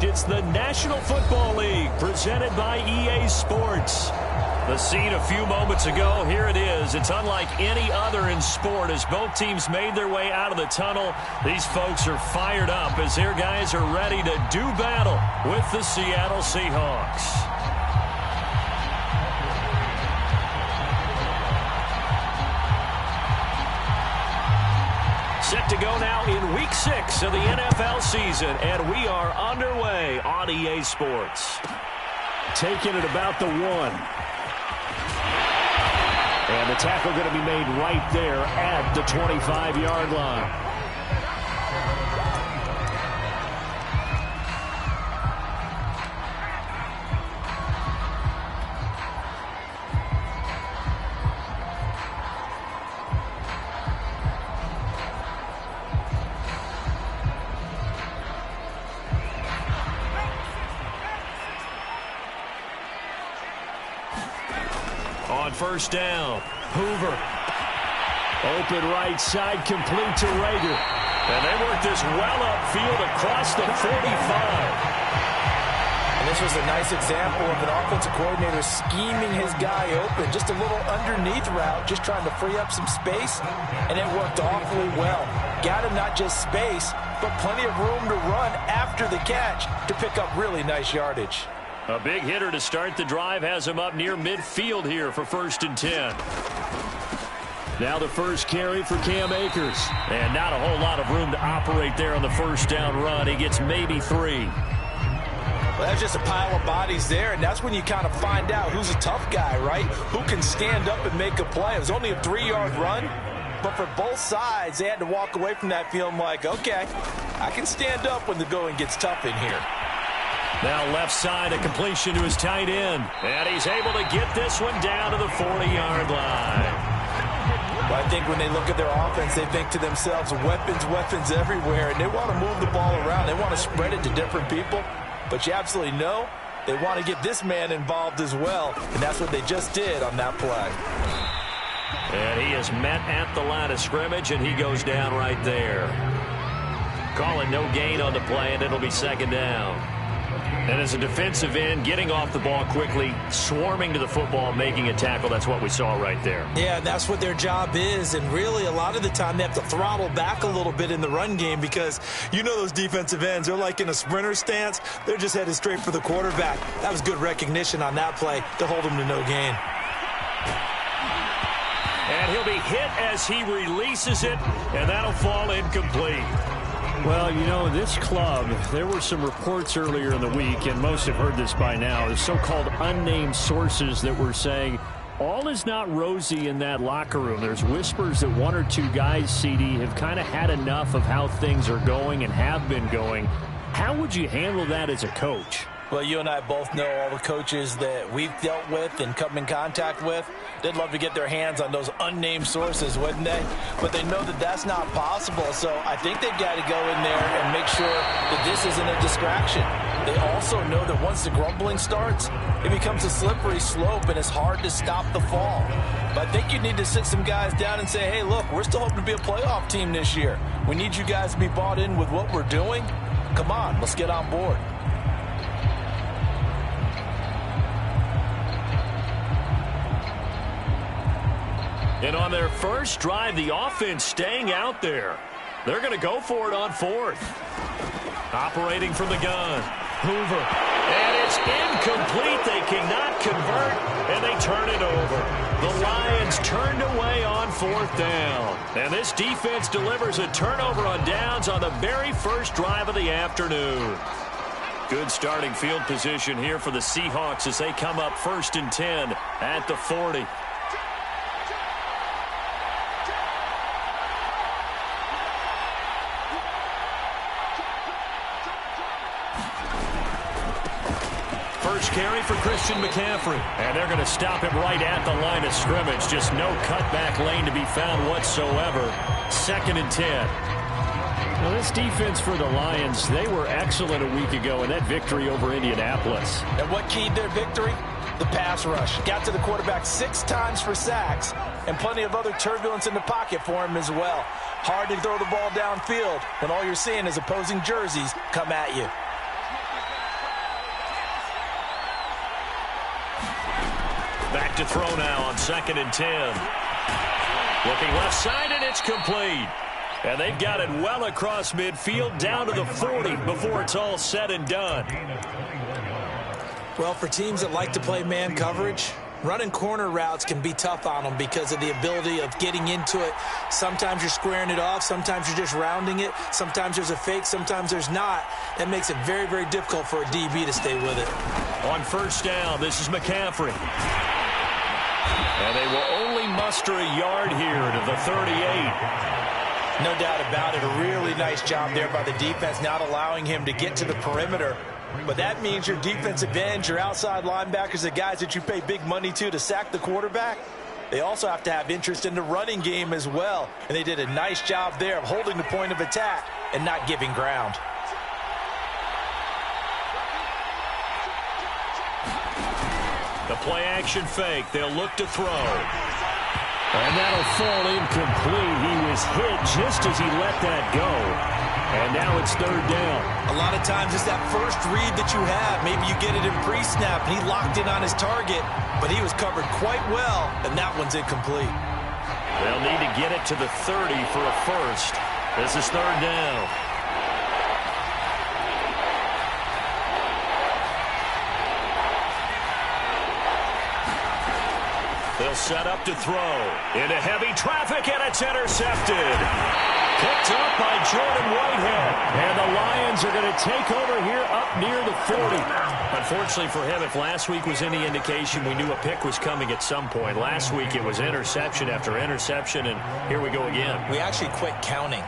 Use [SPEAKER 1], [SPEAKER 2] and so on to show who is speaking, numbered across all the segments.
[SPEAKER 1] fact, it's the National Football League presented by EA Sports. The scene a few moments ago, here it is. It's unlike any other in sport as both teams made their way out of the tunnel. These folks are fired up as their guys are ready to do battle with the Seattle Seahawks. Set to go now in Week 6 of the NFL season, and we are underway on EA Sports. Taking it about the 1. And the tackle going to be made right there at the 25-yard line. On first down, Hoover. Open right side, complete to Rager. And they work this well upfield across the 45.
[SPEAKER 2] And this was a nice example of an offensive coordinator scheming his guy open. Just a little underneath route, just trying to free up some space. And it worked awfully well. Got him not just space, but plenty of room to run after the catch to pick up really nice yardage.
[SPEAKER 1] A big hitter to start the drive has him up near midfield here for 1st and 10. Now the first carry for Cam Akers. And not a whole lot of room to operate there on the first down run. He gets maybe 3.
[SPEAKER 2] Well, that's just a pile of bodies there, and that's when you kind of find out who's a tough guy, right? Who can stand up and make a play. It was only a 3-yard run, but for both sides, they had to walk away from that feeling like, okay, I can stand up when the going gets tough in here.
[SPEAKER 1] Now left side, a completion to his tight end. And he's able to get this one down to the 40-yard line.
[SPEAKER 2] Well, I think when they look at their offense, they think to themselves, weapons everywhere, and they want to move the ball around. They want to spread it to different people. But you absolutely know they want to get this man involved as well, and that's what they just did on that play.
[SPEAKER 1] And he is met at the line of scrimmage, and he goes down right there. Calling no gain on the play, and it'll be 2nd down. And as a defensive end, getting off the ball quickly, swarming to the football, making a tackle, that's what we saw right there.
[SPEAKER 2] Yeah, that's what their job is, and really a lot of the time they have to throttle back a little bit in the run game because you know those defensive ends, they're like in a sprinter stance. They're just headed straight for the quarterback. That was good recognition on that play to hold him to no gain.
[SPEAKER 1] And he'll be hit as he releases it, and that'll fall incomplete. Well, you know, this club, there were some reports earlier in the week, and most have heard this by now, the so-called unnamed sources that were saying all is not rosy in that locker room. There's whispers that 1 or 2 guys, CD, have kind of had enough of how things are going and have been going. How would you handle that as a coach?
[SPEAKER 2] Well, you and I both know all the coaches that we've dealt with and come in contact with. They'd love to get their hands on those unnamed sources, wouldn't they? But they know that that's not possible, so I think they've got to go in there and make sure that this isn't a distraction. They also know that once the grumbling starts, it becomes a slippery slope, and it's hard to stop the fall. But I think you need to sit some guys down and say, hey, look, we're still hoping to be a playoff team this year. We need you guys to be bought in with what we're doing. Come on, let's get on board.
[SPEAKER 1] And on their first drive, the offense staying out there. They're going to go for it on 4th. Operating from the gun. Hoover. And it's incomplete. They cannot convert, and they turn it over. The Lions turned away on 4th down. And this defense delivers a turnover on downs on the very first drive of the afternoon. Good starting field position here for the Seahawks as they come up 1st and 10 at the 40. First carry for Christian McCaffrey. And they're going to stop him right at the line of scrimmage. Just no cutback lane to be found whatsoever. 2nd and 10. Well, this defense for the Lions, they were excellent a week ago in that victory over Indianapolis.
[SPEAKER 2] And what keyed their victory? The pass rush. Got to the quarterback 6 times for sacks, and plenty of other turbulence in the pocket for him as well. Hard to throw the ball downfield when all you're seeing is opposing jerseys come at you.
[SPEAKER 1] Back to throw now on 2nd and 10. Looking left side, and it's complete. And they've got it well across midfield down to the 40 before it's all said and done.
[SPEAKER 3] Well, for teams that like to play man coverage, running corner routes can be tough on them because of the ability of getting into it. Sometimes you're squaring it off. Sometimes you're just rounding it. Sometimes there's a fake. Sometimes there's not. That makes it very, very difficult for a DB to stay with it.
[SPEAKER 1] On 1st down, this is McCaffrey. And they will only muster a yard here to the 38.
[SPEAKER 2] No doubt about it. A really nice job there by the defense, not allowing him to get to the perimeter. But that means your defensive ends, your outside linebackers, the guys that you pay big money to sack the quarterback, they also have to have interest in the running game as well. And they did a nice job there of holding the point of attack and not giving ground.
[SPEAKER 1] The play action fake. They'll look to throw. And that'll fall incomplete. He was hit just as he let that go. And now it's 3rd down.
[SPEAKER 2] A lot of times it's that first read that you have. Maybe you get it in pre-snap, and he locked in on his target, but he was covered quite well, and that one's incomplete.
[SPEAKER 1] They'll need to get it to the 30 for a first. This is 3rd down. They'll set up to throw. Into heavy traffic, and it's intercepted. Picked up by Jordan Whitehead. And the Lions are going to take over here up near the 40. Unfortunately for him, if last week was any indication, we knew a pick was coming at some point. Last week it was interception after interception, and here we go again.
[SPEAKER 3] We actually quit counting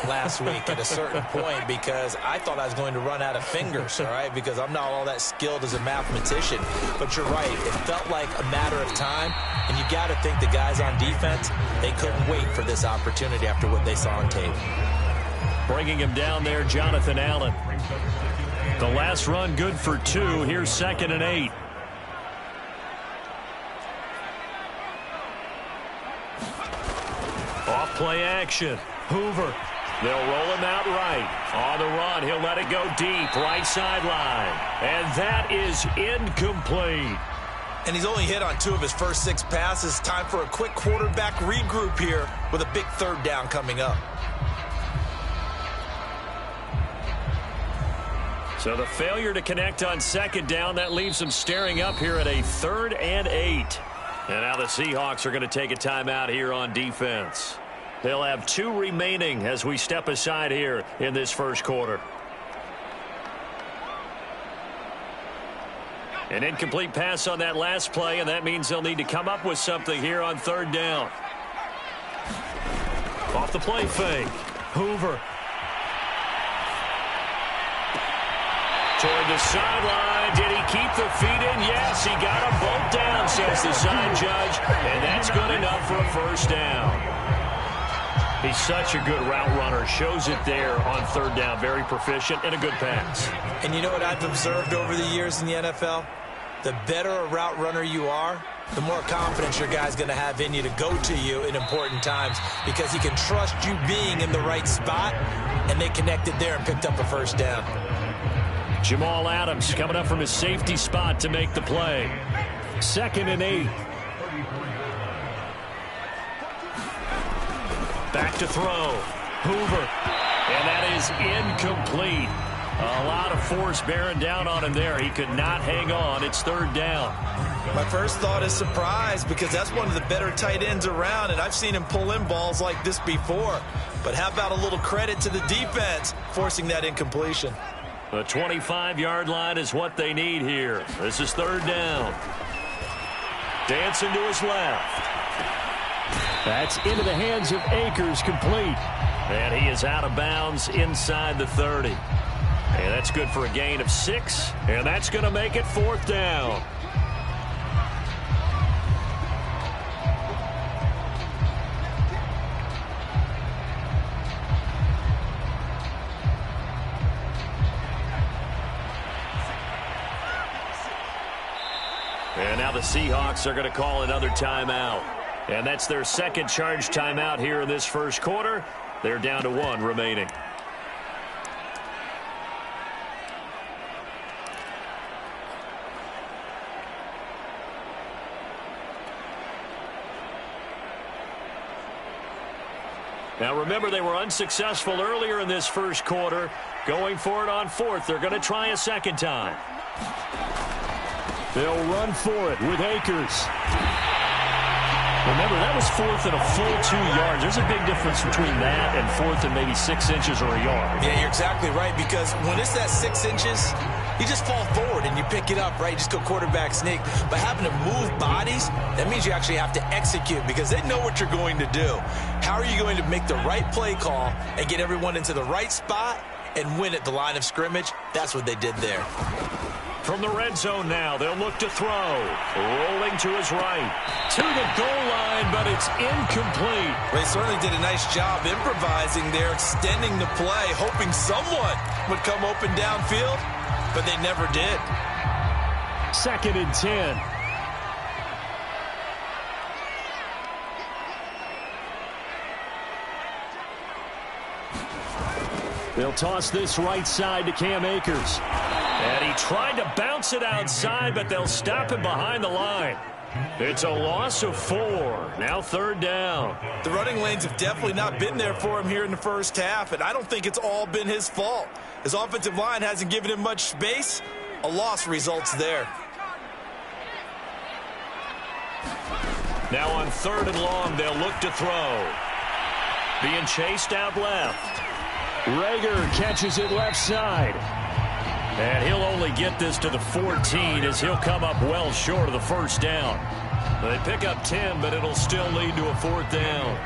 [SPEAKER 3] last week at a certain point because I thought I was going to run out of fingers, all right, because I'm not all that skilled as a mathematician. But you're right. It felt like a matter of time, and you got to think the guys on defense, they couldn't wait for this opportunity after what they saw on tape.
[SPEAKER 1] Bringing him down there, Jonathan Allen. The last run good for 2. Here's 2nd and 8. Off play action. Hoover. They'll roll him out right. On the run, he'll let it go deep. Right sideline. And that is incomplete.
[SPEAKER 3] And he's only hit on 2 of his first 6 passes. Time for a quick quarterback regroup here with a big 3rd down coming up.
[SPEAKER 1] So the failure to connect on 2nd down, that leaves them staring up here at a 3rd and 8. And now the Seahawks are going to take a timeout here on defense. They'll have 2 remaining as we step aside here in this first quarter. An incomplete pass on that last play, and that means they'll need to come up with something here on 3rd down. Off the play fake. Hoover. Toward the sideline. Did he keep the feet in? Yes, he got them both down, says the side judge. And that's good enough for a first down. He's such a good route runner. Shows it there on 3rd down. Very proficient and a good pass.
[SPEAKER 3] And you know what I've observed over the years in the NFL? The better a route runner you are, the more confidence your guy's going to have in you to go to you in important times because he can trust you being in the right spot, and they connected there and picked up a first down.
[SPEAKER 1] Jamal Adams coming up from his safety spot to make the play. 2nd and 8. Back to throw. Hoover. And that is incomplete. A lot of force bearing down on him there. He could not hang on. It's 3rd down.
[SPEAKER 3] My first thought is surprise because that's one of the better tight ends around, and I've seen him pull in balls like this before. But how about a little credit to the defense forcing that incompletion?
[SPEAKER 1] The 25-yard line is what they need here. This is 3rd down. Dancing to his left. That's into the hands of Akers, complete. And he is out of bounds inside the 30. And that's good for a gain of 6. And that's going to make it 4th down. And now the Seahawks are going to call another timeout. And that's their 2nd charge timeout here in this first quarter. They're down to 1 remaining. Now, remember, they were unsuccessful earlier in this first quarter. Going for it on fourth. They're going to try a second time. They'll run for it with Akers. Remember, that was fourth and a full 2 yards. There's a big difference between that and fourth and maybe 6 inches or a yard.
[SPEAKER 3] Yeah, you're exactly right, because when it's that 6 inches, you just fall forward and you pick it up, right? You just go quarterback sneak. But having to move bodies, that means you actually have to execute because they know what you're going to do. How are you going to make the right play call and get everyone into the right spot and win at the line of scrimmage? That's what they did there.
[SPEAKER 1] From the red zone now, they'll look to throw. Rolling to his right. To the goal line, but it's incomplete.
[SPEAKER 3] Well, they certainly did a nice job improvising there, extending the play, hoping someone would come open downfield, but they never did.
[SPEAKER 1] 2nd and 10. They'll toss this right side to Cam Akers. And he tried to bounce it outside, but they'll stop him behind the line. It's a loss of 4. Now 3rd down.
[SPEAKER 3] The running lanes have definitely not been there for him here in the first half, and I don't think it's all been his fault. His offensive line hasn't given him much space. A loss results there.
[SPEAKER 1] Now on 3rd and long, they'll look to throw. Being chased out left. Rager catches it left side. And he'll only get this to the 14 as he'll come up well short of the first down. They pick up 10, but it'll still lead to a 4th down.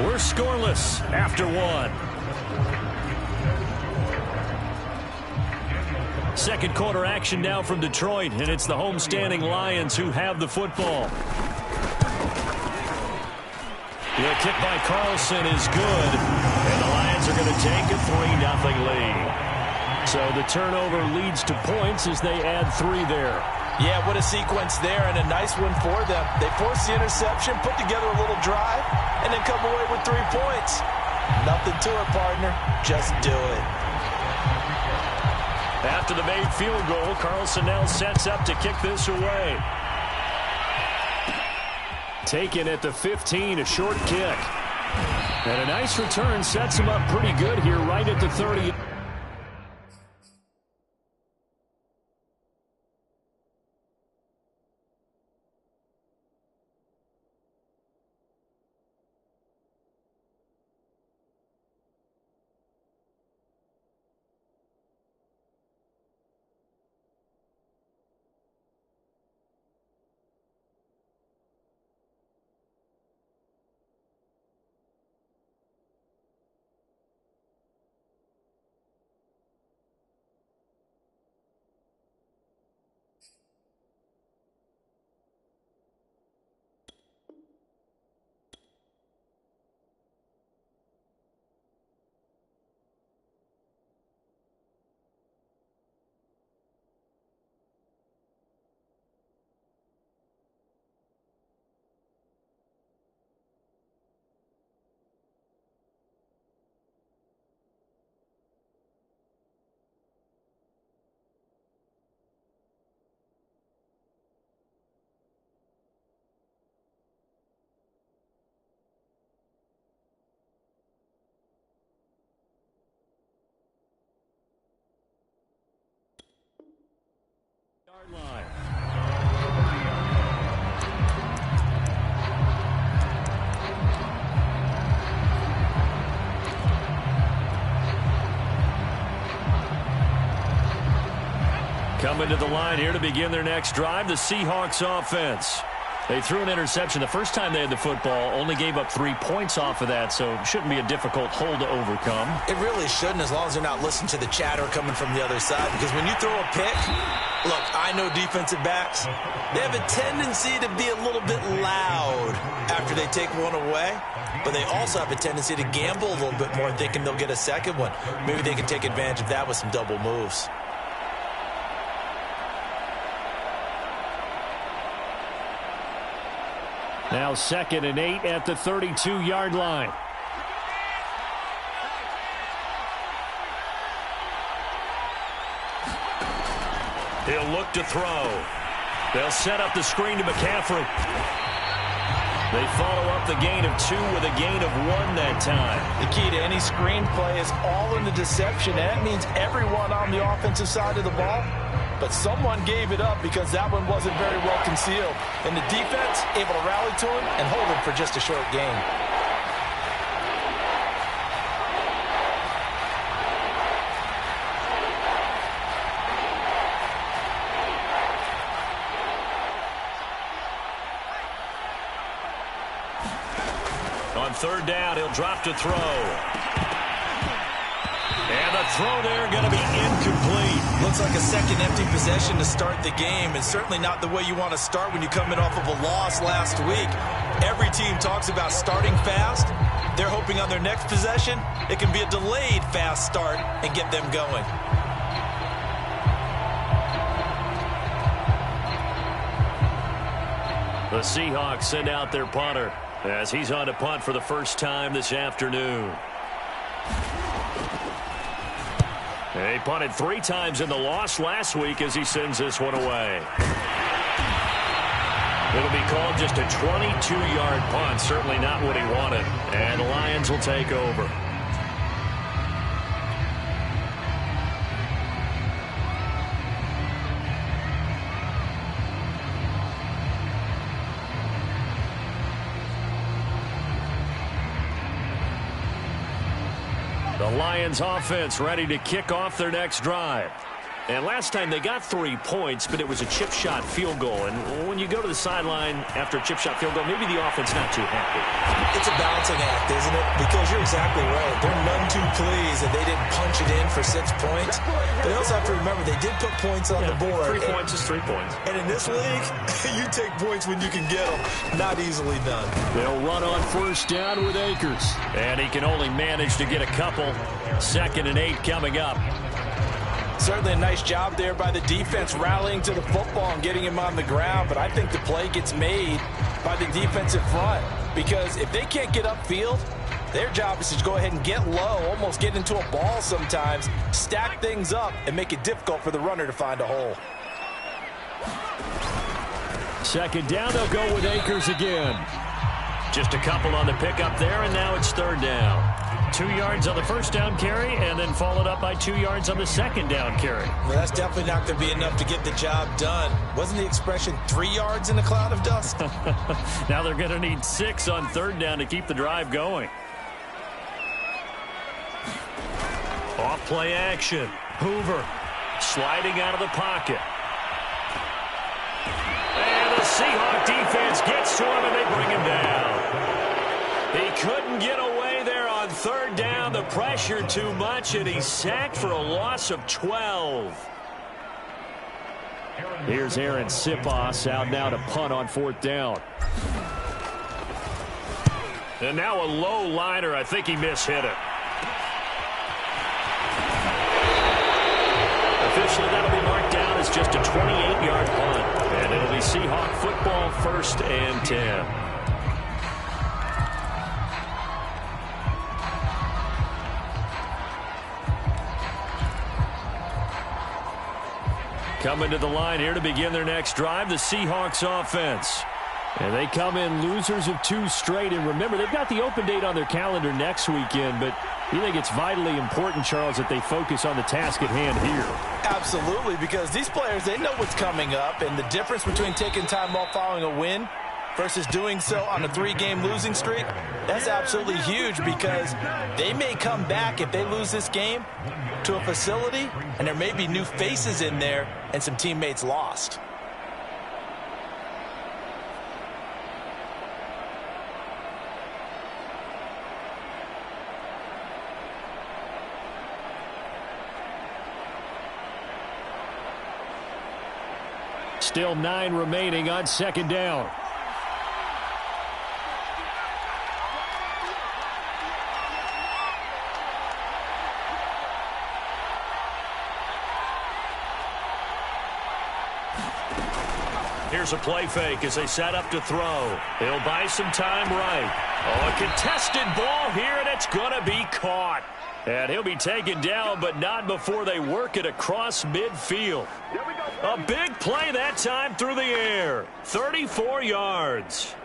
[SPEAKER 1] We're scoreless after 1. Second quarter action now from Detroit, and it's the homestanding Lions who have the football. The kick by Carlson is good, and the Lions are going to take a 3-0 lead. So the turnover leads to points as they add 3 there.
[SPEAKER 2] Yeah, what a sequence there, and a nice one for them. They force the interception, put together a little drive, and then come away with 3 points. Nothing to it, partner. Just do it.
[SPEAKER 1] After the made field goal, Carlson now sets up to kick this away. Taken at the 15, a short kick. And a nice return sets him up pretty good here right at the 30. Line. Coming to the line here to begin their next drive, the Seahawks offense. They threw an interception the first time they had the football, only gave up 3 points off of that, so it shouldn't be a difficult hole to overcome.
[SPEAKER 3] It really shouldn't, as long as they're not listening to the chatter coming from the other side, because when you throw a pick, look, I know defensive backs, they have a tendency to be a little bit loud after they take one away, but they also have a tendency to gamble a little bit more, thinking they'll get a second one. Maybe they can take advantage of that with some double moves.
[SPEAKER 1] Now 2nd and 8 at the 32-yard line. He'll look to throw. They'll set up the screen to McCaffrey. They follow up the gain of 2 with a gain of 1 that time.
[SPEAKER 2] The key to any screen play is all in the deception. That means everyone on the offensive side of the ball. But someone gave it up because that one wasn't very well concealed. And the defense able to rally to him and hold him for just a short gain.
[SPEAKER 1] On third down, he'll drop to throw. And the throw there going to be incomplete.
[SPEAKER 3] Looks like a second empty possession to start the game, and certainly not the way you want to start when you're coming off of a loss last week. Every team talks about starting fast. They're hoping on their next possession, it can be a delayed fast start and get them going.
[SPEAKER 1] The Seahawks send out their punter as he's on to punt for the first time this afternoon. He punted 3 times in the loss last week as he sends this one away. It'll be called just a 22-yard punt. Certainly not what he wanted. And the Lions will take over. The Lions offense ready to kick off their next drive. And last time they got 3 points, but it was a chip shot field goal. And when you go to the sideline after a chip shot field goal, maybe the offense not too happy.
[SPEAKER 3] It's a balancing act, isn't it? Because you're exactly right. They're none too pleased that they didn't punch it in for 6 points. But you also have to remember they did put points on the board.
[SPEAKER 1] 3 points is 3 points.
[SPEAKER 3] And in this league, you take points when you can get them. Not easily done.
[SPEAKER 1] They'll run on first down with Akers. And he can only manage to get a couple. 2nd and 8 coming up.
[SPEAKER 2] Certainly a nice job there by the defense rallying to the football and getting him on the ground. But I think the play gets made by the defensive front. Because if they can't get upfield, their job is to go ahead and get low, almost get into a ball sometimes, stack things up, and make it difficult for the runner to find a hole.
[SPEAKER 1] 2nd down, they'll go with Akers again. Just a couple on the pickup there, and now it's 3rd down. 2 yards on the first down carry, and then followed up by 2 yards on the 2nd down carry.
[SPEAKER 3] Well, that's definitely not going to be enough to get the job done. Wasn't the expression 3 yards in a cloud of dust?
[SPEAKER 1] Now they're going to need 6 on 3rd down to keep the drive going. Off play action. Hoover sliding out of the pocket. And the Seahawk defense gets to him, and they bring him down. He couldn't get away there on 3rd down. The pressure too much, and he's sacked for a loss of 12. Here's Aaron Sipos out now to punt on 4th down. And now a low liner. I think he mishit it. Officially, that'll be marked down as just a 28-yard punt. And it'll be Seahawk football, 1st and 10. Coming to the line here to begin their next drive, the Seahawks offense. And they come in losers of 2 straight. And remember, they've got the open date on their calendar next weekend, but you think it's vitally important, Charles, that they focus on the task at hand here?
[SPEAKER 2] Absolutely, because these players, they know what's coming up, and the difference between taking time off following a win versus doing so on a 3-game losing streak, that's absolutely huge because they may come back if they lose this game to a facility, and there may be new faces in there and some teammates lost.
[SPEAKER 1] Still 9 remaining on 2nd down. Here's a play fake as they set up to throw. He'll buy some time right. Oh, a contested ball here, and it's going to be caught. And he'll be taken down, but not before they work it across midfield. A big play that time through the air. 34 yards.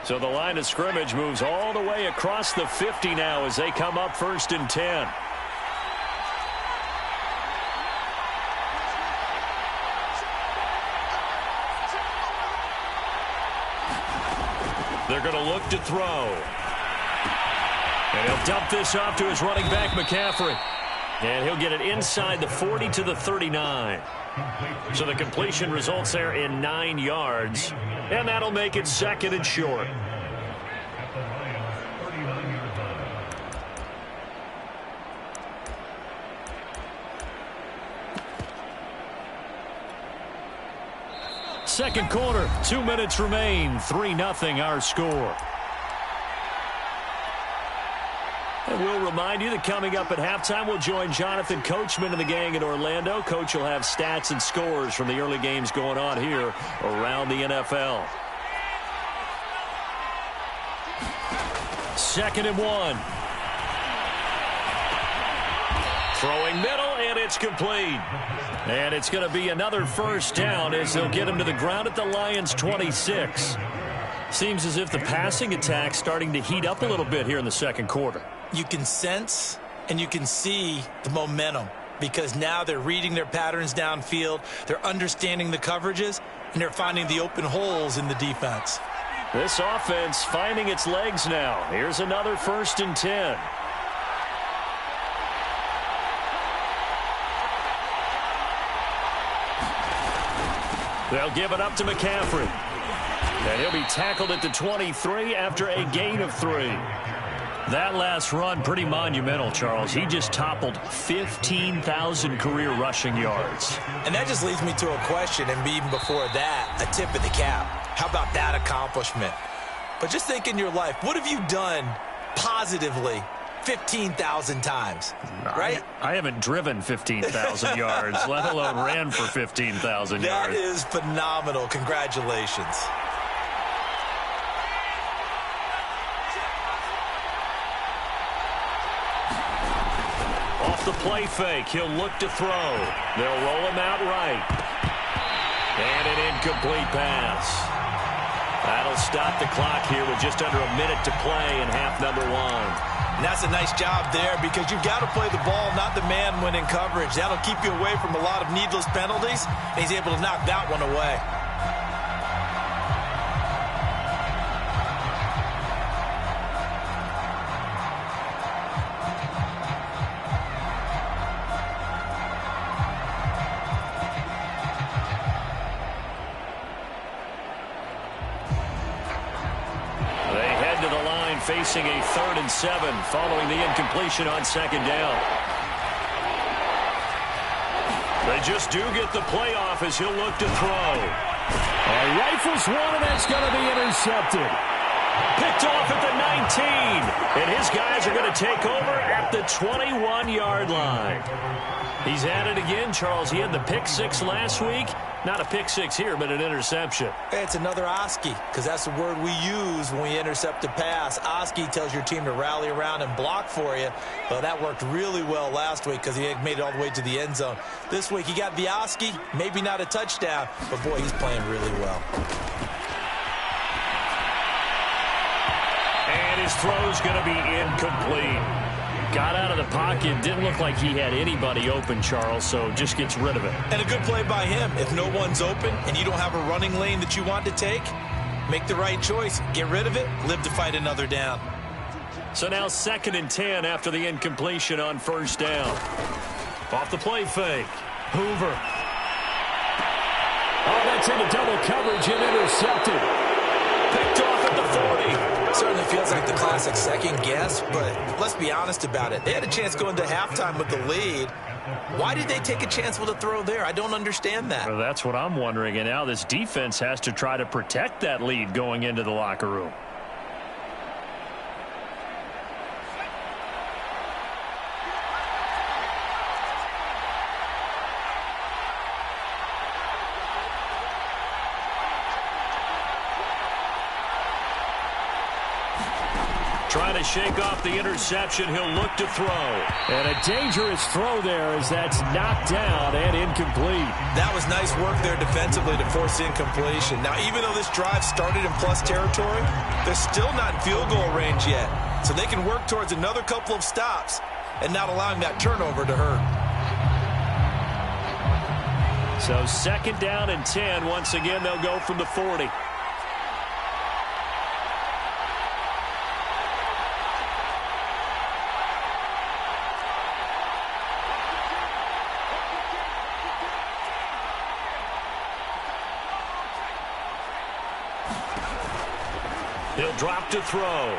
[SPEAKER 1] So the line of scrimmage moves all the way across the 50 now as they come up 1st and 10. They're going to look to throw. And he'll dump this off to his running back, McCaffrey. And he'll get it inside the 40 to the 39. So the completion results there in 9 yards. And that'll make it 2nd and short. Second quarter, 2 minutes remain. 3-0 our score. And we'll remind you that coming up at halftime, we'll join Jonathan Coachman and the gang in Orlando. Coach will have stats and scores from the early games going on here around the NFL. 2nd and 1. Throwing middle, and it's complete. And it's going to be another first down as they'll get him to the ground at the Lions' 26. Seems as if the passing attack's starting to heat up a little bit here in the second quarter.
[SPEAKER 3] You can sense and you can see the momentum because now they're reading their patterns downfield, they're understanding the coverages, and they're finding the open holes in the defense.
[SPEAKER 1] This offense finding its legs now. Here's another 1st and 10. They'll give it up to McCaffrey. And he'll be tackled at the 23 after a gain of 3. That last run, pretty monumental, Charles. He just toppled 15,000 career rushing yards.
[SPEAKER 3] And that just leads me to a question, and even before that, a tip of the cap. How about that accomplishment? But just think in your life, what have you done positively 15,000 times, right?
[SPEAKER 1] I haven't driven 15,000 yards, let alone ran for 15,000 yards.
[SPEAKER 3] That is phenomenal. Congratulations.
[SPEAKER 1] Off the play fake, he'll look to throw. They'll roll him out right. And an incomplete pass. That'll stop the clock here with just under a minute to play in half number 1.
[SPEAKER 3] And that's a nice job there because you've got to play the ball, not the man when in coverage. That'll keep you away from a lot of needless penalties, and he's able to knock that one away.
[SPEAKER 1] Facing a 3rd and 7 following the incompletion on 2nd down. They just do get the playoff as he'll look to throw. Rifles one, and that's going to be intercepted. Picked off at the 19, and his guys are going to take over at the 21-yard line. He's at it again, Charles. He had the pick 6 last week. Not a pick 6 here, but an interception.
[SPEAKER 3] It's another Oski, because that's the word we use when we intercept a pass. Oski tells your team to rally around and block for you. Well, that worked really well last week because he made it all the way to the end zone. This week, he got the Oski, maybe not a touchdown, but, boy, he's playing really well.
[SPEAKER 1] And his throw's going to be incomplete. Got out of the pocket, didn't look like he had anybody open, Charles, so just gets rid of it.
[SPEAKER 3] And a good play by him. If no one's open and you don't have a running lane that you want to take, make the right choice. Get rid of it, live to fight another down.
[SPEAKER 1] So now 2nd and 10 after the incompletion on 1st down. Off the play fake. Hoover. Oh, that's into double coverage and intercepted. Picked off at the 40.
[SPEAKER 3] Certainly feels like the classic second guess, but let's be honest about it. They had a chance going to halftime with the lead. Why did they take a chance with a throw there? I don't understand that.
[SPEAKER 1] Well, that's what I'm wondering, and now this defense has to try to protect that lead going into the locker room. Trying to shake off the interception. He'll look to throw.
[SPEAKER 4] And a dangerous throw there as that's knocked down and incomplete.
[SPEAKER 3] That was nice work there defensively to force incompletion. Now, even though this drive started in plus territory, they're still not in field goal range yet. So they can work towards another couple of stops and not allowing that turnover to hurt.
[SPEAKER 1] So 2nd down and 10. Once again, they'll go from the 40. He'll drop to throw.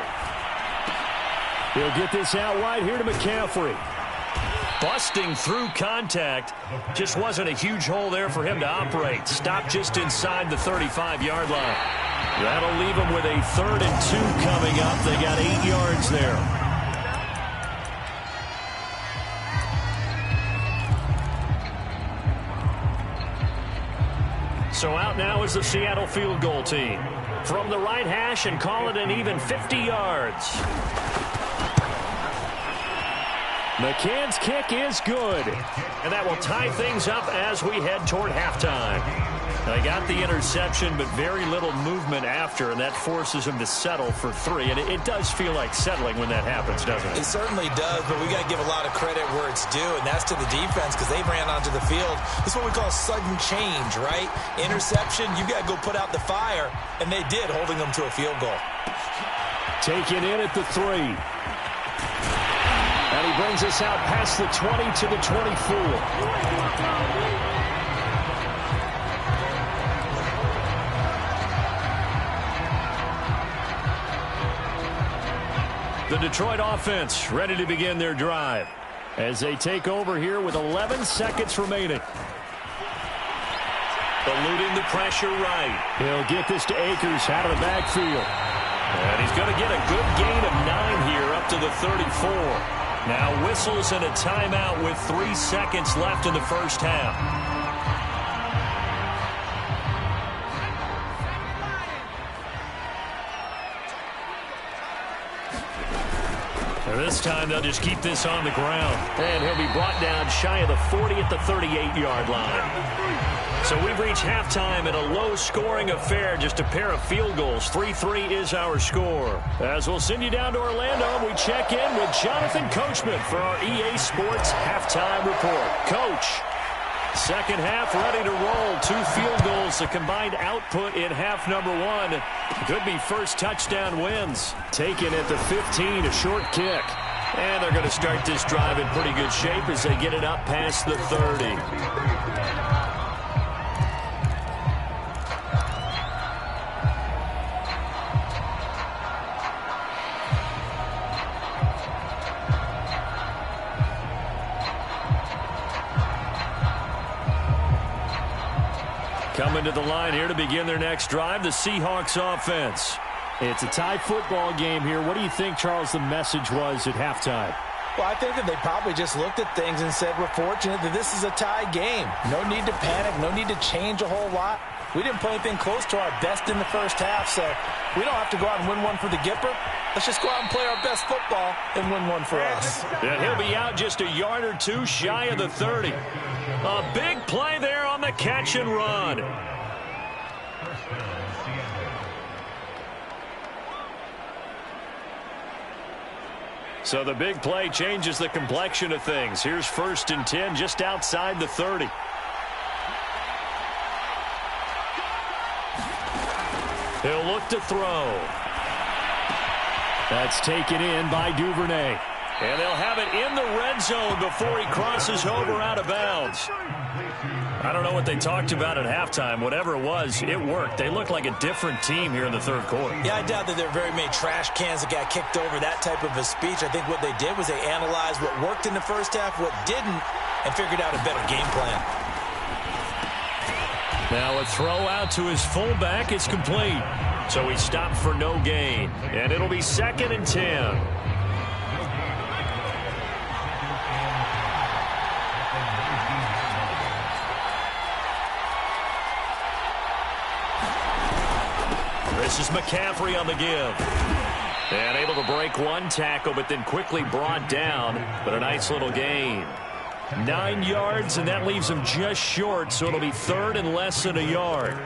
[SPEAKER 4] He'll get this out wide here to McCaffrey.
[SPEAKER 1] Busting through contact. Just wasn't a huge hole there for him to operate. Stopped just inside the 35-yard line. That'll leave him with a 3rd and 2 coming up. They got 8 yards there. So out now is the Seattle field goal team. From the right hash and call it an even 50 yards.
[SPEAKER 4] McCann's kick is good.
[SPEAKER 1] And that will tie things up as we head toward halftime. They got the interception, but very little movement after, and that forces him to settle for 3. And it does feel like settling when that happens, doesn't it?
[SPEAKER 3] It certainly does, but we got to give a lot of credit where it's due, and that's to the defense because they ran onto the field. This is what we call sudden change, right? Interception, you got to go put out the fire, and they did, holding them to a field goal.
[SPEAKER 4] Taken in at the 3. And he brings us out past the 20 to the 24.
[SPEAKER 1] The Detroit offense ready to begin their drive
[SPEAKER 4] as they take over here with 11 seconds remaining.
[SPEAKER 1] Eluding the pressure right.
[SPEAKER 4] He'll get this to Akers out of the backfield.
[SPEAKER 1] And he's going to get a good gain of 9 here up to the 34. Now whistles and a timeout with 3 seconds left in the first half. This time they'll just keep this on the ground. And he'll be brought down shy of the 40 at the 38-yard line. So we've reached halftime in a low-scoring affair, just a pair of field goals. 3-3 is our score. As we'll send you down to Orlando, we check in with Jonathan Coachman for our EA Sports Halftime Report. Coach, second half ready to roll. 2 field goals, the combined output in half number 1. Could be first touchdown wins.
[SPEAKER 4] Taken at the 15, a short kick.
[SPEAKER 1] And they're going to start this drive in pretty good shape as they get it up past the 30. Coming to the line here to begin their next drive, the Seahawks offense.
[SPEAKER 4] It's a tie football game here. What do you think, Charles, the message was at halftime?
[SPEAKER 2] Well, I think that they probably just looked at things and said, we're fortunate that this is a tie game. No need to panic. No need to change a whole lot. We didn't play anything close to our best in the first half, so we don't have to go out and win one for the Gipper. Let's just go out and play our best football and win one for us.
[SPEAKER 1] And he'll be out just a yard or 2 shy of the 30. A big play there on the catch and run. So the big play changes the complexion of things. Here's 1st and 10 just outside the 30. He'll look to throw.
[SPEAKER 4] That's taken in by Duvernay.
[SPEAKER 1] And they'll have it in the red zone before he crosses over out of bounds. I don't know what they talked about at halftime. Whatever it was, it worked. They looked like a different team here in the third quarter.
[SPEAKER 3] Yeah, I doubt that there are very many trash cans that got kicked over, that type of a speech. I think what they did was they analyzed what worked in the first half, what didn't, and figured out a better game plan.
[SPEAKER 1] Now a throw out to his fullback is complete. So he stopped for no gain. And it'll be 2nd and 10. This is McCaffrey on the give. And able to break one tackle, but then quickly brought down. But a nice little gain. 9 yards, and that leaves him just short, so it'll be third and less than a yard.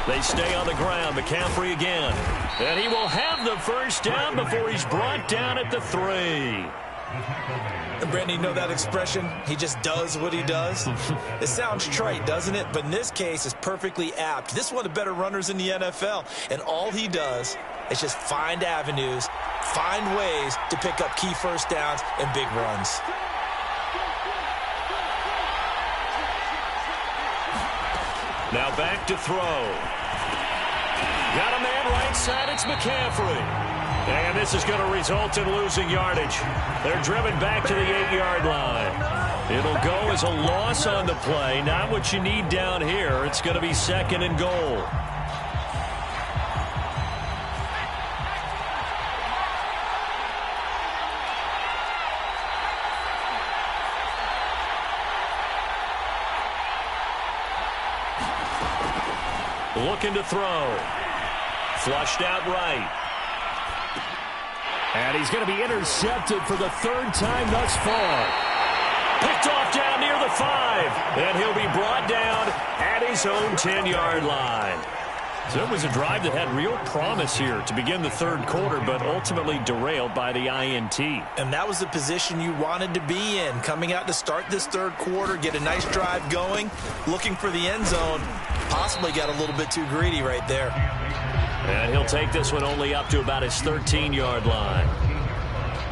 [SPEAKER 1] They stay on the ground. McCaffrey again. And he will have the first down before he's brought down at the 3.
[SPEAKER 3] And Brandon, you know that expression? He just does what he does. It sounds trite, doesn't it? But in this case, it's perfectly apt. This is one of the better runners in the NFL. And all he does is just find avenues, find ways to pick up key first downs and big runs.
[SPEAKER 1] Now back to throw. Got a man right side. It's McCaffrey. And this is going to result in losing yardage. They're driven back to the 8-yard line. It'll go as a loss on the play. Not what you need down here. It's going to be second and goal. Looking to throw. Flushed out right.
[SPEAKER 4] And he's going to be intercepted for the 3rd time thus far.
[SPEAKER 1] Picked off down near the 5. And he'll be brought down at his own 10-yard line. So it was a drive that had real promise here to begin the 3rd quarter, but ultimately derailed by the INT.
[SPEAKER 3] And that was the position you wanted to be in. Coming out to start this 3rd quarter, get a nice drive going, looking for the end zone. Possibly got a little bit too greedy right there.
[SPEAKER 1] And he'll take this one only up to about his 13-yard line.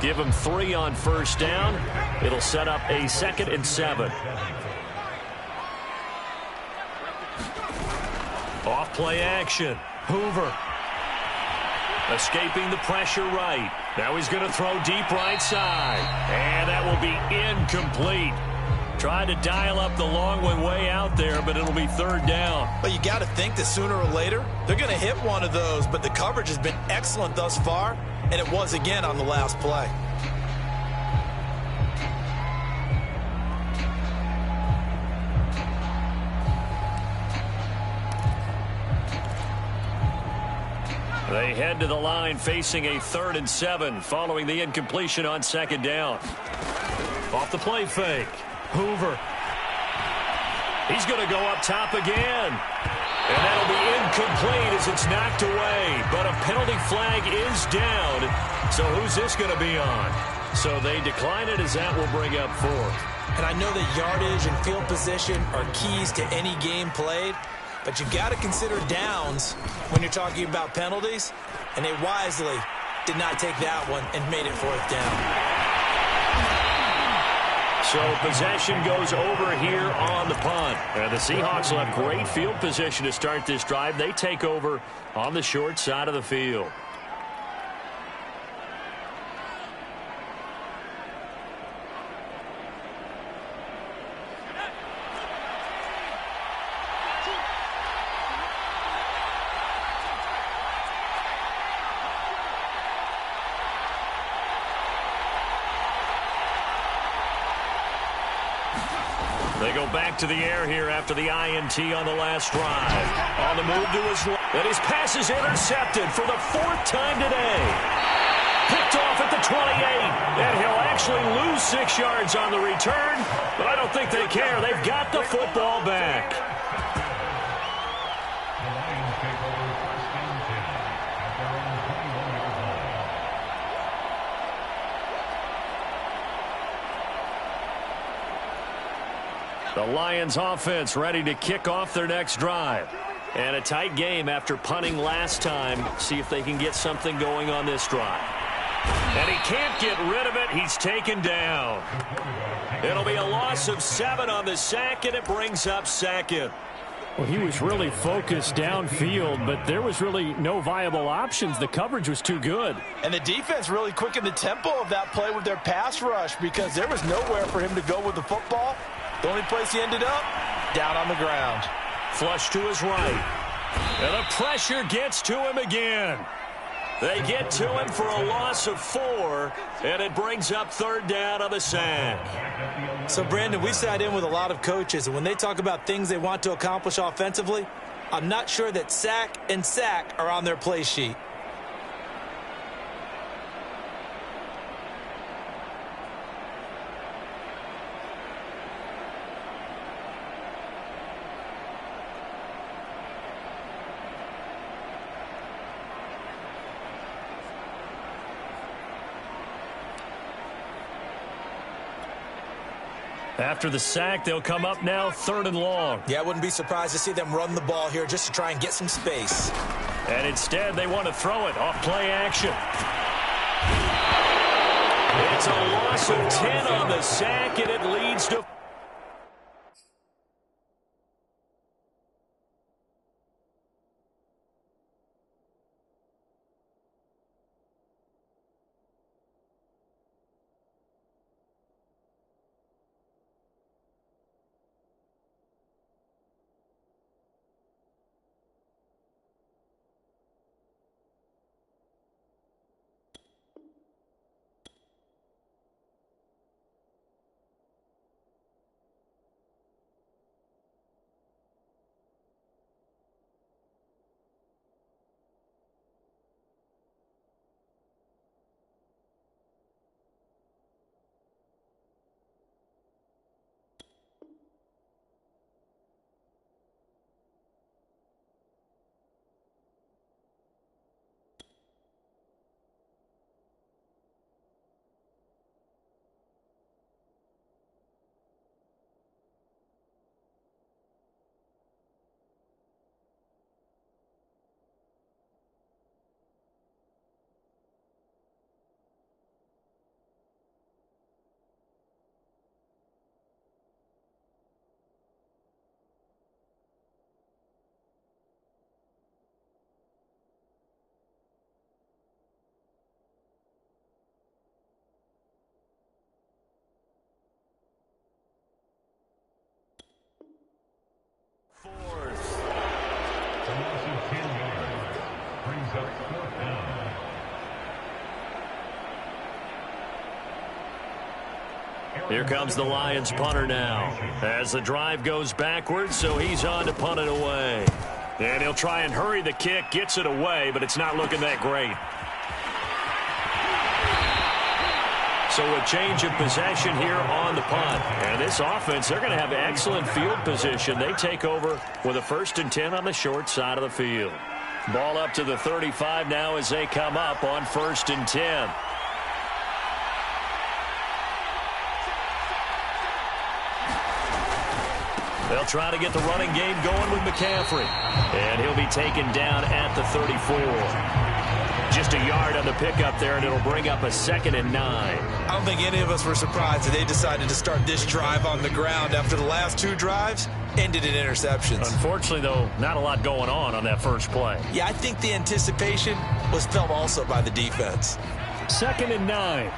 [SPEAKER 1] Give him 3 on first down. It'll set up a 2nd and 7. Off play action. Hoover. Escaping the pressure right. Now he's going to throw deep right side. And that will be incomplete. Tried to dial up the long one way out there, but it'll be 3rd down.
[SPEAKER 3] But you got to think that sooner or later, they're going to hit one of those. But the coverage has been excellent thus far, and it was again on the last play.
[SPEAKER 1] They head to the line facing a 3rd and 7 following the incompletion on 2nd down. Off the play fake. Hoover. He's going to go up top again. And that'll be incomplete as it's knocked away. But a penalty flag is down. So who's this going to be on? So they decline it as that will bring up 4th.
[SPEAKER 3] And I know that yardage and field position are keys to any game played. But you've got to consider downs when you're talking about penalties. And they wisely did not take that one and made it 4th down.
[SPEAKER 1] So possession goes over here on the punt. And the Seahawks will have great field position to start this drive. They take over on the short side of the field. They go back to the air here after the INT on the last drive. On the move to his left. And his pass is intercepted for the 4th time today. Picked off at the 28. And he'll actually lose 6 yards on the return. But I don't think they care. They've got the football back. The Lions offense ready to kick off their next drive. And a tight game after punting last time. See if they can get something going on this drive. And he can't get rid of it. He's taken down. It'll be a loss of 7 on the sack, and it brings up 2nd.
[SPEAKER 4] Well, he was really focused downfield, but there was really no viable options. The coverage was too good.
[SPEAKER 2] And the defense really quickened the tempo of that play with their pass rush because there was nowhere for him to go with the football. The only place he ended up down on the ground.
[SPEAKER 1] Flush to his right. And the pressure gets to him again. They get to him for a loss of 4, and it brings up third down on the sack.
[SPEAKER 3] So, Brandon, we sat in with a lot of coaches, and when they talk about things they want to accomplish offensively, I'm not sure that sack and sack are on their play sheet.
[SPEAKER 4] After the sack, they'll come up now 3rd and long.
[SPEAKER 3] Yeah, I wouldn't be surprised to see them run the ball here just to try and get some space.
[SPEAKER 4] And instead, they want to throw it off play action.
[SPEAKER 1] It's a loss of 10 on the sack, and it leads to... Here comes the Lions punter now as the drive goes backwards, so he's on to punt it away. And he'll try and hurry the kick, gets it away, but it's not looking that great. So a change of possession here on the punt. And this offense, they're going to have excellent field position. They take over with a 1st and 10 on the short side of the field. Ball up to the 35 now as they come up on 1st and 10. They'll try to get the running game going with McCaffrey. And he'll be taken down at the 34. Just a yard on the pickup there, and it'll bring up a 2nd and 9.
[SPEAKER 3] I don't think any of us were surprised that they decided to start this drive on the ground after the last 2 drives ended in interceptions.
[SPEAKER 4] Unfortunately, though, not a lot going on that first play.
[SPEAKER 3] Yeah, I think the anticipation was felt also by the defense.
[SPEAKER 4] 2nd and 9.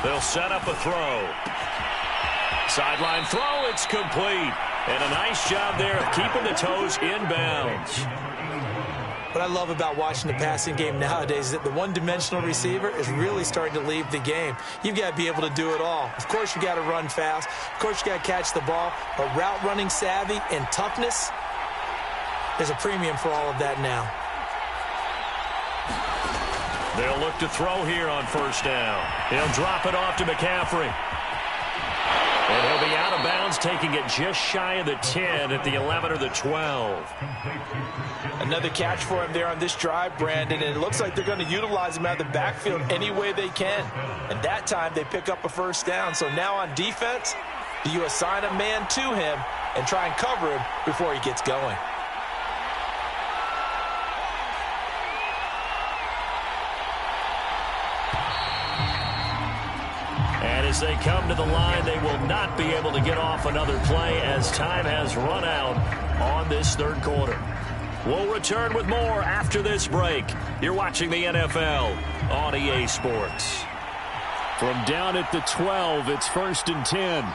[SPEAKER 1] They'll set up a throw. Sideline throw, it's complete. And a nice job there of keeping the toes inbounds.
[SPEAKER 3] What I love about watching the passing game nowadays is that the one-dimensional receiver is really starting to leave the game. You've got to be able to do it all. Of course, you've got to run fast. Of course, you've got to catch the ball. But route running savvy and toughness, there's a premium for all of that now.
[SPEAKER 1] They'll look to throw here on 1st down. He'll drop it off to McCaffrey. And he'll be out of bounds, taking it just shy of the 10 at the 11 or the 12.
[SPEAKER 2] Another catch for him there on this drive, Brandon, and it looks like they're going to utilize him out of the backfield any way they can. And that time they pick up a 1st down. So now on defense, do you assign a man to him and try and cover him before he gets going?
[SPEAKER 1] As they come to the line, they will not be able to get off another play as time has run out on this 3rd quarter. We'll return with more after this break. You're watching the NFL on EA Sports.
[SPEAKER 4] From down at the 12, it's 1st and 10.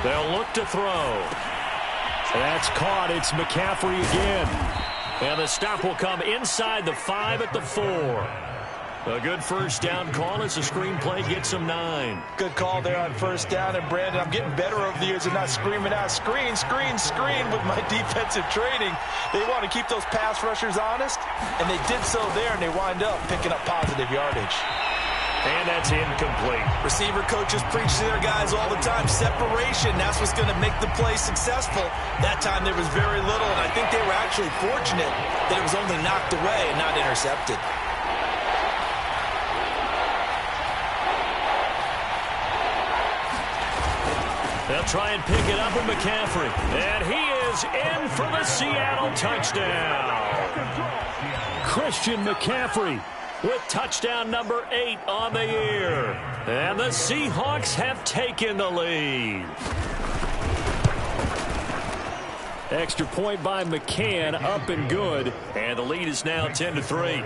[SPEAKER 1] They'll look to throw.
[SPEAKER 4] That's caught. It's McCaffrey again.
[SPEAKER 1] And the stop will come inside the 5 at the 4. A good first down call as the screenplay gets them 9.
[SPEAKER 2] Good call there on first down. And, Brandon, I'm getting better over the years and not screaming out, screen, screen, screen with my defensive training. They want to keep those pass rushers honest, and they did so there, and they wind up picking up positive yardage.
[SPEAKER 1] And that's incomplete.
[SPEAKER 3] Receiver coaches preach to their guys all the time. Separation, that's what's going to make the play successful. That time there was very little, and I think they were actually fortunate that it was only knocked away and not intercepted.
[SPEAKER 1] They'll try and pick it up with McCaffrey. And he is in for the Seattle touchdown.
[SPEAKER 4] Christian McCaffrey
[SPEAKER 1] with touchdown number 8 on the year. And the Seahawks have taken the lead.
[SPEAKER 4] Extra point by McCann, up and good.
[SPEAKER 1] And the lead is now 10-3.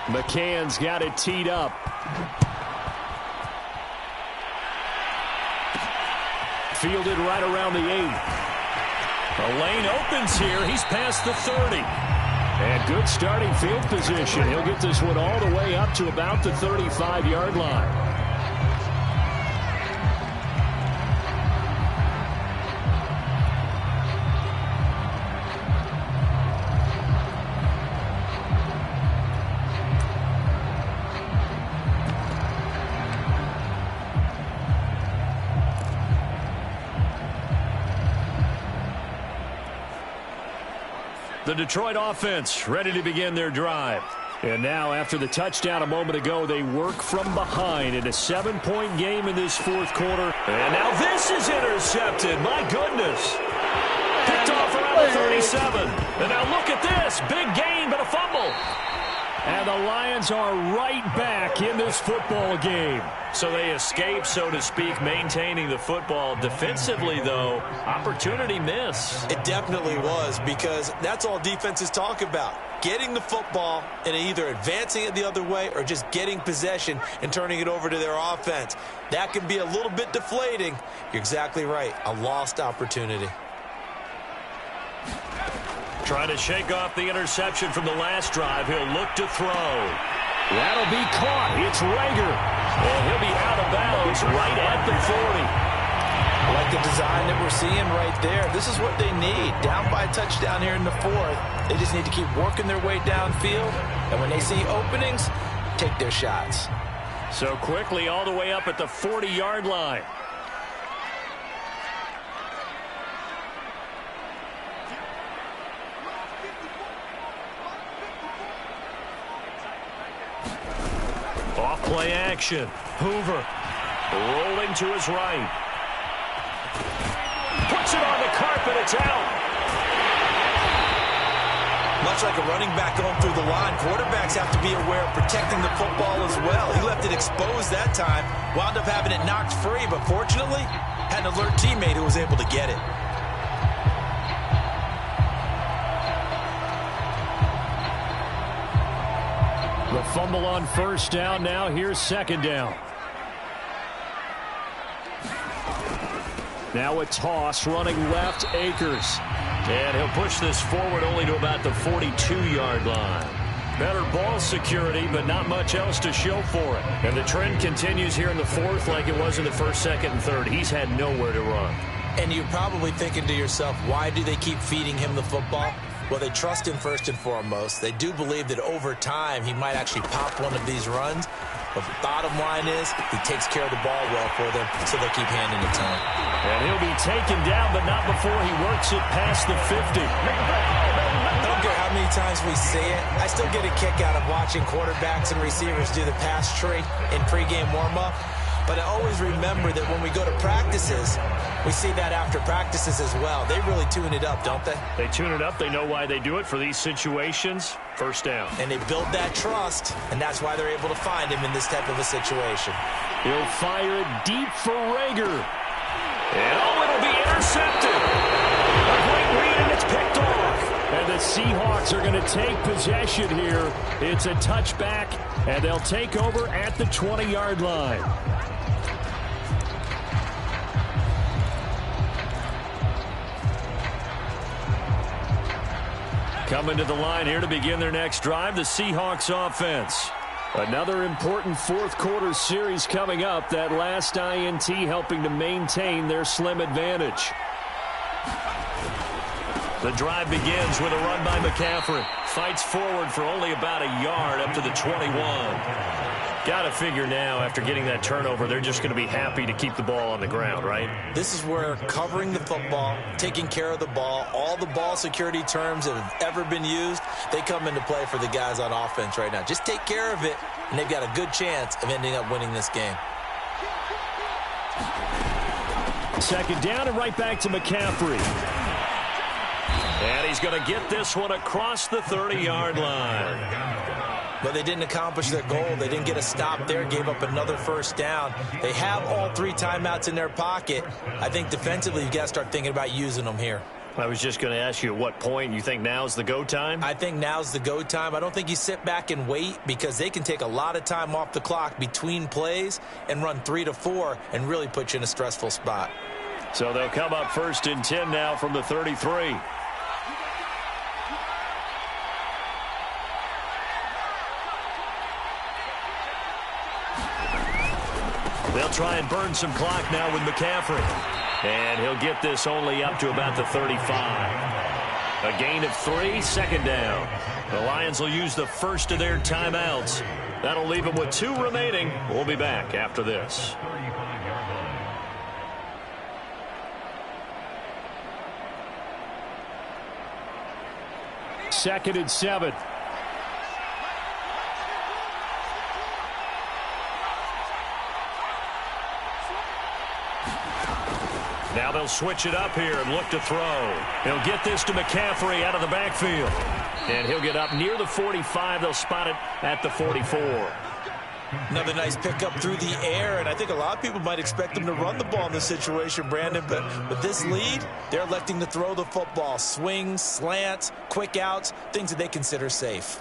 [SPEAKER 4] McCann's got it teed up. Fielded right around the 8.
[SPEAKER 1] The lane opens here. He's past the 30.
[SPEAKER 4] And good starting field position. He'll get this one all the way up to about the 35-yard line.
[SPEAKER 1] The Detroit offense ready to begin their drive.
[SPEAKER 4] And now, after the touchdown a moment ago, they work from behind in a 7-point game in this fourth quarter.
[SPEAKER 1] And now this is intercepted. My goodness. Picked off around the 37. And now look at this. Big gain, but a fumble.
[SPEAKER 4] And the Lions are right back in this football game.
[SPEAKER 1] So they escape, so to speak, maintaining the football. Defensively, though, opportunity miss.
[SPEAKER 3] It definitely was, because that's all defenses talk about. Getting the football and either advancing it the other way or just getting possession and turning it over to their offense. That can be a little bit deflating. You're exactly right. A lost opportunity.
[SPEAKER 1] Trying to shake off the interception from the last drive. He'll look to throw.
[SPEAKER 4] That'll be caught. It's Rager.
[SPEAKER 1] And he'll be out of bounds right at the 40.
[SPEAKER 2] I like the design that we're seeing right there. This is what they need. Down by a touchdown here in the 4th. They just need to keep working their way downfield. And when they see openings, take their shots.
[SPEAKER 1] So quickly all the way up at the 40-yard line. Off-play action. Hoover rolling to his right. Puts it on the carpet. It's out.
[SPEAKER 3] Much like a running back going through the line, quarterbacks have to be aware of protecting the football as well. He left it exposed that time, wound up having it knocked free, but fortunately, had an alert teammate who was able to get it.
[SPEAKER 4] The fumble on first down. Now here's second down. Now a toss running left, Akers.
[SPEAKER 1] And he'll push this forward only to about the 42-yard line. Better ball security, but not much else to show for it. And the trend continues here in the 4th like it was in the 1st, 2nd, and 3rd. He's had nowhere to run.
[SPEAKER 3] And you're probably thinking to yourself, why do they keep feeding him the football? Well, they trust him first and foremost. They do believe that over time he might actually pop one of these runs. But the bottom line is he takes care of the ball well for them, so they keep handing it to him.
[SPEAKER 1] And he'll be taken down, but not before he works it past the 50.
[SPEAKER 3] I don't care how many times we see it. I still get a kick out of watching quarterbacks and receivers do the pass tree in pregame warm-up. But I always remember that when we go to practices, we see that after practices as well. They really tune it up, don't they?
[SPEAKER 1] They tune it up. They know why they do it for these situations. First down.
[SPEAKER 3] And they build that trust, and that's why they're able to find him in this type of a situation.
[SPEAKER 4] He'll fire it deep for Rager.
[SPEAKER 1] And it'll be intercepted. A great read, and it's picked off.
[SPEAKER 4] And the Seahawks are going to take possession here. It's a touchback, and they'll take over at the 20-yard line. Coming to the line here to begin their next drive, the Seahawks offense. Another important fourth-quarter series coming up. That last INT helping to maintain their slim advantage.
[SPEAKER 1] The drive begins with a run by McCaffrey. Fights forward for only about a yard up to the 21. Got to figure now, after getting that turnover, they're just going to be happy to keep the ball on the ground, right?
[SPEAKER 3] This is where covering the football, taking care of the ball, all the ball security terms that have ever been used, they come into play for the guys on offense right now. Just take care of it, and they've got a good chance of ending up winning this game.
[SPEAKER 4] Second down and right back to McCaffrey.
[SPEAKER 1] And he's going to get this one across the 30-yard line.
[SPEAKER 3] But they didn't accomplish their goal. They didn't get a stop there, gave up another first down. They have all 3 timeouts in their pocket. I think defensively you've got to start thinking about using them here.
[SPEAKER 1] I was just going to ask you at what point you think now's the go time?
[SPEAKER 3] I think now's the go time. I don't think you sit back and wait, because they can take a lot of time off the clock between plays and run 3 to 4 and really put you in a stressful spot.
[SPEAKER 1] So they'll come up 1st and 10 now from the 33. They'll try and burn some clock now with McCaffrey. And he'll get this only up to about the 35. A gain of 3, second down. The Lions will use the first of their timeouts. That'll leave them with 2 remaining. We'll be back after this.
[SPEAKER 4] Second and 7.
[SPEAKER 1] Now they'll switch it up here and look to throw. He'll get this to McCaffrey out of the backfield. And he'll get up near the 45. They'll spot it at the 44.
[SPEAKER 3] Another nice pickup through the air, and I think a lot of people might expect them to run the ball in this situation, Brandon, but with this lead, they're electing to throw the football. Swings, slants, quick outs, things that they consider safe.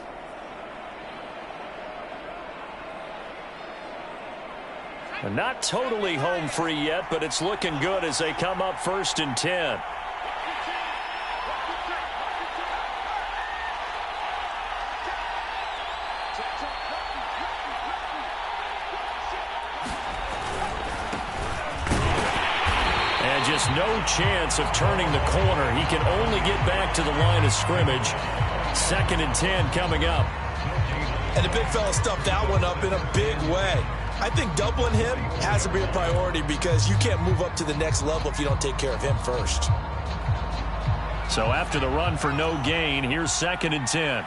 [SPEAKER 4] Not totally home free yet, but it's looking good as they come up 1st and 10. And just no chance of turning the corner. He can only get back to the line of scrimmage. 2nd and 10 coming up.
[SPEAKER 3] And the big fella stuffed that one up in a big way. I think doubling him has to be a priority, because you can't move up to the next level if you don't take care of him first.
[SPEAKER 4] So after the run for no gain, here's 2nd and 10.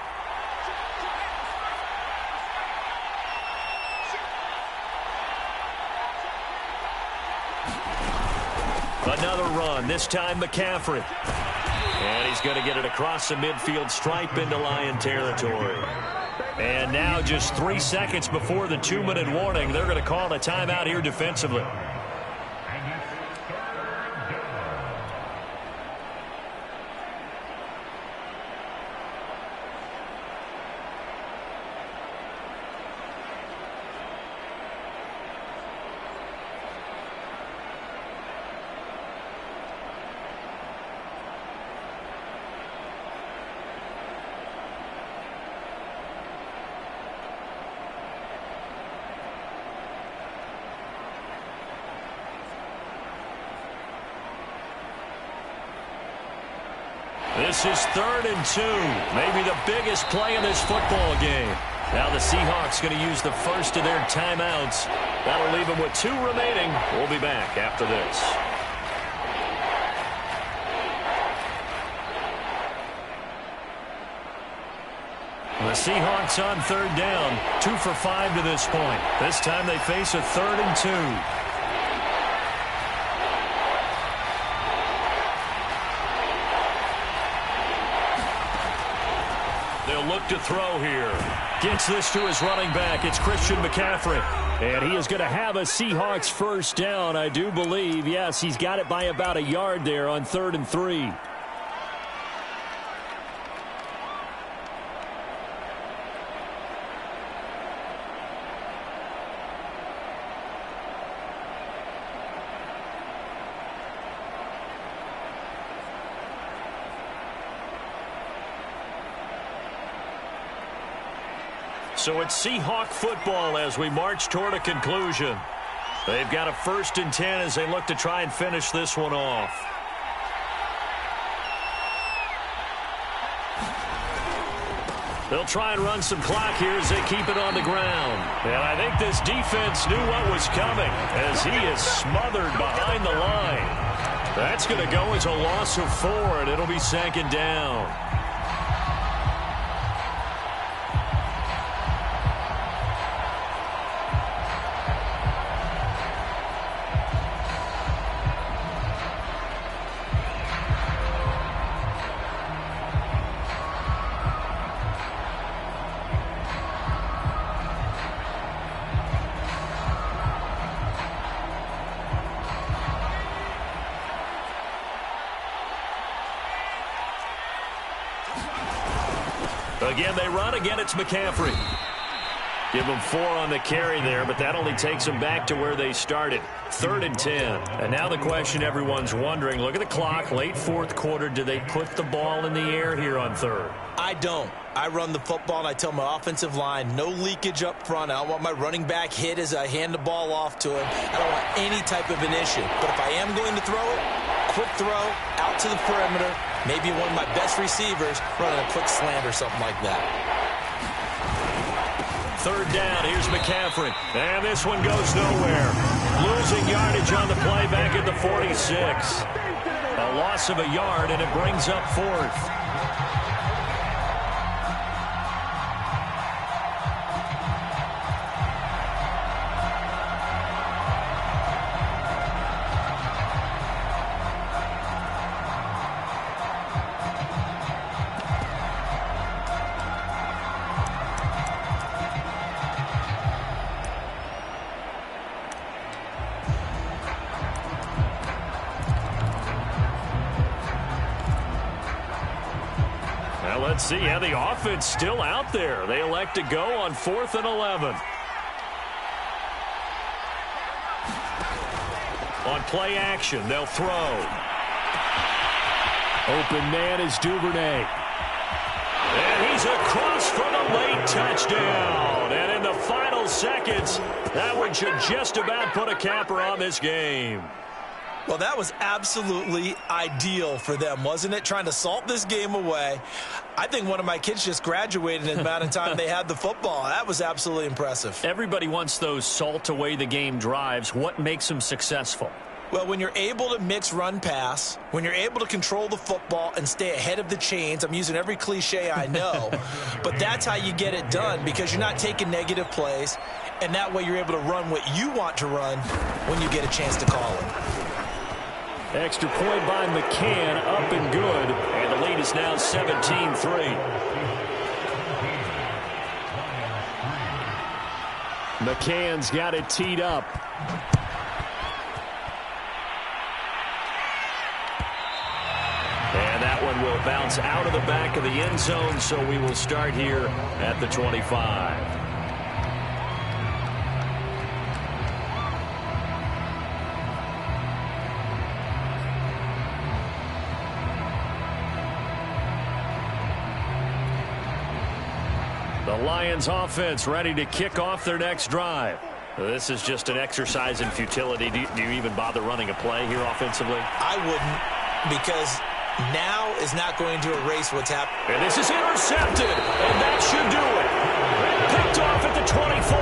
[SPEAKER 4] Another run, this time McCaffrey. And he's going to get it across the midfield stripe into Lion territory. And now just 3 seconds before the 2-minute warning, they're going to call a timeout here defensively. This is 3rd and 2. Maybe the biggest play in this football game. Now the Seahawks going to use the first of their timeouts. That'll leave them with 2 remaining. We'll be back after this. The Seahawks on third down, 2 for 5 to this point. This time they face a 3rd and 2. They'll look to throw here. Gets this to his running back. It's Christian McCaffrey. And he is going to have a Seahawks first down, I do believe. Yes, he's got it by about a yard there on 3rd and 3. So it's Seahawk football as we march toward a conclusion. They've got a 1st and 10 as they look to try and finish this one off. They'll try and run some clock here as they keep it on the ground. And I think this defense knew what was coming as he is smothered behind the line. That's going to go as a loss of 4, and it'll be 2nd down. Again, they run. Again, it's McCaffrey. Give them 4 on the carry there, but that only takes them back to where they started. 3rd and 10. And now the question everyone's wondering, look at the clock, late 4th quarter. Do they put the ball in the air here on 3rd?
[SPEAKER 3] I don't. I run the football, and I tell my offensive line, no leakage up front. I don't want my running back hit as I hand the ball off to him. I don't want any type of an issue. But if I am going to throw it, quick throw, out to the perimeter, maybe one of my best receivers running a quick slant or something like that.
[SPEAKER 4] 3rd down, here's McCaffrey. And this one goes nowhere. Losing yardage on the play back at the 46. A loss of a yard, and it brings up 4th. Let's see. Yeah, the offense still out there. They elect to go on 4th and 11. On play action, they'll throw. Open man is Duvernay. And he's across for the late touchdown. And in the final seconds, that one should just about put a capper on this game.
[SPEAKER 3] Well, that was absolutely ideal for them, wasn't it? Trying to salt this game away. I think one of my kids just graduated in the amount of time they had the football. That was absolutely impressive.
[SPEAKER 4] Everybody wants those salt away the game drives. What makes them successful?
[SPEAKER 3] Well, when you're able to mix run-pass, when you're able to control the football and stay ahead of the chains, I'm using every cliche I know, but that's how you get it done because you're not taking negative plays, and that way you're able to run what you want to run when you get a chance to call it.
[SPEAKER 4] Extra point by McCann, up and good, and the lead is now 17-3. McCann's got it teed up. And that one will bounce out of the back of the end zone, so we will start here at the 25. The Lions offense ready to kick off their next drive. This is just an exercise in futility. Do you even bother running a play here offensively?
[SPEAKER 3] I wouldn't, because now is not going to erase what's happened.
[SPEAKER 4] And this is intercepted, and that should do it. Picked off at the 24,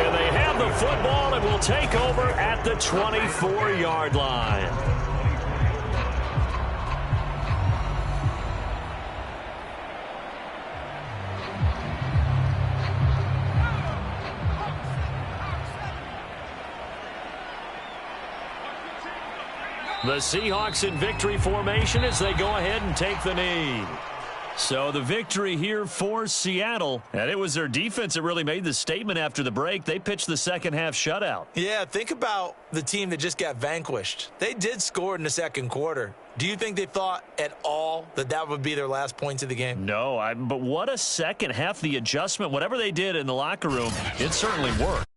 [SPEAKER 4] and they have the football and will take over at the 24-yard line.
[SPEAKER 1] The Seahawks in victory formation as they go ahead and take the knee. So the victory here for Seattle, and it was their defense that really made the statement after the break. They pitched the second half shutout.
[SPEAKER 3] Yeah, think about the team that just got vanquished. They did score in the second quarter. Do you think they thought at all that that would be their last points of the game?
[SPEAKER 1] No, but what a second half. The adjustment, whatever they did in the locker room, it certainly worked.